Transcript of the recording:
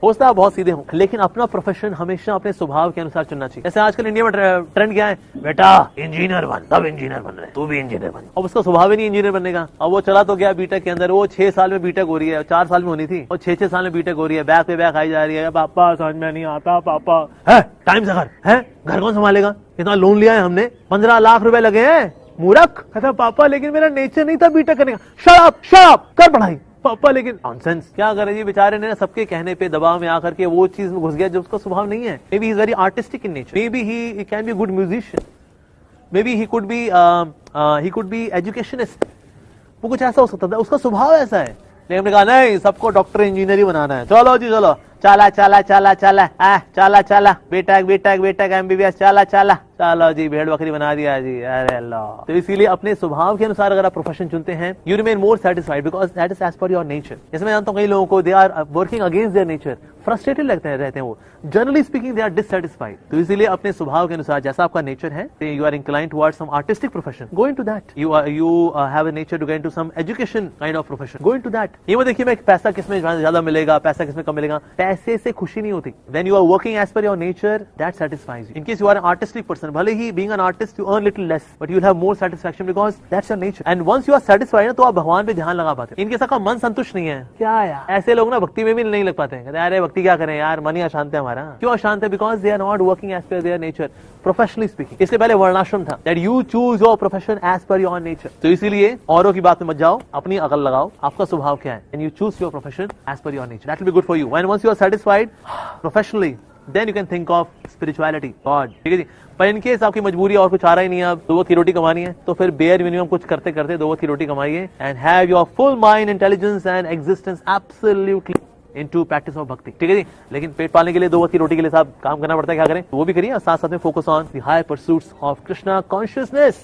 हो सकता है बहुत सीधे हो, लेकिन अपना प्रोफेशन हमेशा अपने स्वभाव के अनुसार चुनना चाहिए। जैसे आजकल इंडिया में ट्रेंड क्या है, बेटा इंजीनियर बन, सब इंजीनियर बन रहे, तू भी इंजीनियर बन। अब उसका स्वभाव ही नहीं इंजीनियर बनने का। अब वो चला तो गया बीटेक के अंदर, वो 6 साल में बीटेक हो रही है, 4 साल में होनी थी, और 6 साल में बीटेक हो रही है, बैक पे बैक आई जा रही है, पापा समझ में नहीं आता, पापा है टाइम से घर है, घर कौन संभालेगा, इतना लोन लिया है हमने, 15 लाख रुपए लगे हैं, मूर्ख। कहता पापा लेकिन मेरा नेचर नहीं था बीटेक करने का। शट अप कर पढ़ाई। पापा लेकिन नॉनसेंस, क्या करे जी बेचारे ने सबके कहने पे दबाव में आकर के वो चीज में घुस गया जो उसका स्वभाव नहीं है। May be he is very artistic in nature, may be he can be good musician, may be he could be educationist, वो कुछ ऐसा हो सकता था, उसका स्वभाव ऐसा है। लेकिन हमने कहा नहीं, सबको डॉक्टर इंजीनियर ही बनाना है, चलो जी चलो, चला चला चला चला चला चला बीटेक बीटेक बीटेक एमबीबीएस, चला चला चलो जी, भेड़ बकरी बना दिया जी, अरे अल्लाह। तो इसीलिए अपने स्वभाव के अनुसार अगर आप प्रोफेशन चुनते हैं, you remain more satisfied because that is as per your nature. जैसे मैं जानता हूँ कई लोगों को they are working against their nature, frustrated लगते हैं, रहते हैं वो, generally speaking they are dissatisfied. तो इसीलिए अपने स्वभाव के अनुसार जैसा आपका नेचर है, you are inclined towards some artistic profession, go into that. You have a nature to go into some education kind of profession, go into that. ये मत देखिए मैं पैसा किसमें ज्यादा मिलेगा, पैसा किसमें कम मिलेगा, पैसे से खुशी नहीं होती। When you are working as per your nature, that satisfies you. In case you are an artistic person, भले ही being an artist you earn little less, but you'll have more satisfaction because that's your nature. And once you are satisfied ना, तो आप भगवान पे ध्यान लगा पाते हैं। इनके सबका मन संतुष्ट नहीं है, क्या यार, ऐसे लोग ना भक्ति में भी नहीं लग पाते हैं, कहते हैं अरे भक्ति क्या करें यार, मन ही अशांत है हमारा। क्यों अशांत है? Because they are not working as per their nature, professionally speaking। इसके पहले वर्णाश्रम था, that you choose your profession as per your nature। तो इसीलिए औरों की बात में मत जाओ, अपनी अकल लगाओ, आपका स्वभाव क्या है, and you choose your profession as per your nature, that will be good for you। And once you are satisfied professionally, then you can think of spirituality, God, ठीक है जी। पर इनकेस आपकी मजबूरी और कुछ आ रहा ही नहीं है, आप 2 वक्त की रोटी कमानी है, तो फिर बेयर मिनिमम कुछ करते करते 2 वक्त की रोटी कमाइए, and have your full mind, intelligence and existence absolutely into practice of भक्ति, ठीक है जी। लेकिन पेट पालने के लिए 2 वक्त की रोटी के लिए साहब काम करना पड़ता है, क्या करें, तो वो भी करिए, और साथ साथ में focus on the high pursuits of Krishna consciousness.